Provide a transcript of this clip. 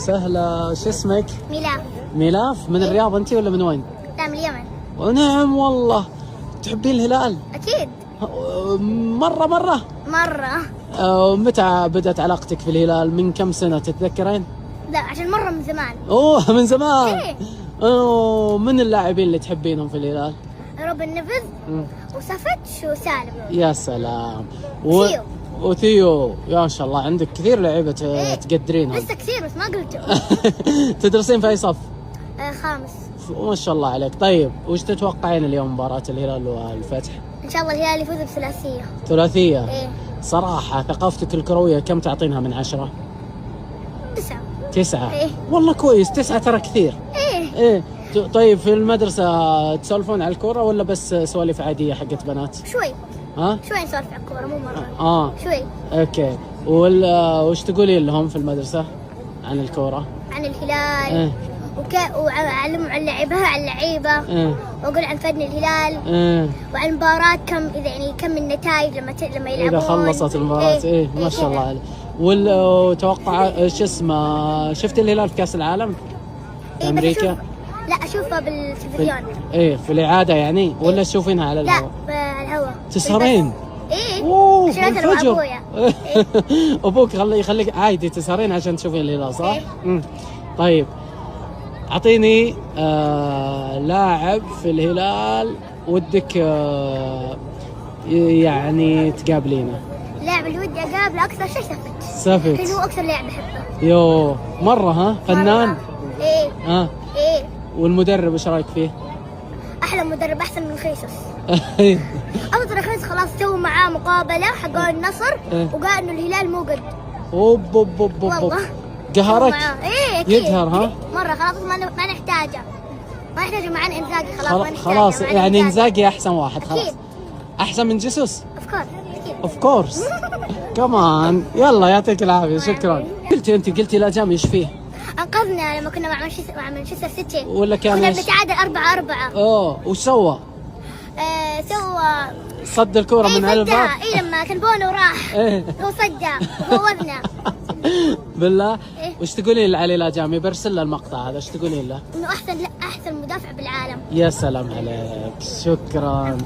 وسهلا. شو اسمك؟ ميلاف. ميلاف من الرياض انت ولا من وين؟ لا، من اليمن. ونعم والله. تحبين الهلال؟ أكيد. مرة. متى بدأت علاقتك في الهلال؟ من كم سنة تتذكرين؟ لا، عشان مرة من زمان. اوه من زمان. إيه. اوه من اللاعبين اللي تحبينهم في الهلال؟ روبن نيفز وسفتش وسالم. يا سلام. ثيو. وثيو. يا شاء الله عندك كثير لعيبة تقدرينهم. لسه كثير بس ما قلته. تدرسين في اي صف؟ خامس. ما شاء الله عليك. طيب وش تتوقعين اليوم مباراة الهلال والفتح؟ إن شاء الله الهلال يفوز بثلاثية. ثلاثية؟ إيه. صراحة ثقافتك الكروية كم تعطينها من 10؟ 9. 9؟ إيه. والله كويس. 9 ترى كثير. إيه. طيب في المدرسة تسولفون على الكورة ولا بس سوالف عادية حقت بنات؟ شوي شوي نسولف على الكورة، مو مرة. شوي. اوكي. وش تقولين لهم في المدرسة عن الكورة؟ عن الهلال. وأعلمهم عن اللعيبة. وأقول عن فن الهلال. وعن المباراة كم النتائج لما يلعبون. إذا خلصت المباراة. ما شاء الله عليك. وتوقع شو اسمه، شفت الهلال في كأس العالم في أمريكا؟ لا، أشوفها بالتلفزيون. في الإعادة يعني ولا تشوفينها على الهواء؟ لا، على الهواء. تسهرين؟ اوه عشان أنا وأبويا. أبوك يخليك عادي تسهرين عشان تشوفين الهلال صح؟ طيب أعطيني لاعب في الهلال ودك يعني تقابلينه. لاعب اللي ودي أقابله أكثر شيء سفت. لأنه هو أكثر لاعب أحبه. يو مرة فنان. مرة. إيه. والمدرب ايش رايك فيه؟ احلى مدرب، احسن من خيسوس. افضل خيسوس خلاص سووا معاه مقابله حق النصر وقال انه الهلال مو قد. والله قهرك؟ ايه اكيد. يقهر مره خلاص ما نحتاجه معنا انزاجي خلاص يعني انزاجي احسن واحد خلاص. أكيد. احسن من جيسوس؟ اوف كورس. كمان يلا يعطيك العافيه. شكرا. قلتي لا جامي ايش فيه؟ انقذنا لما كنا مع مانشستر سيتي ولا كان كنا بنتعادل 4-4. وش سوى؟ سوى صد الكورة من على الباب. لما كان بونو راح. هو صدها وفوزنا. بالله. وش تقولين لعلي لا جامي؟ برسل له المقطع هذا، وش تقولين له؟ انه احسن مدافع بالعالم. يا سلام عليك. شكرا.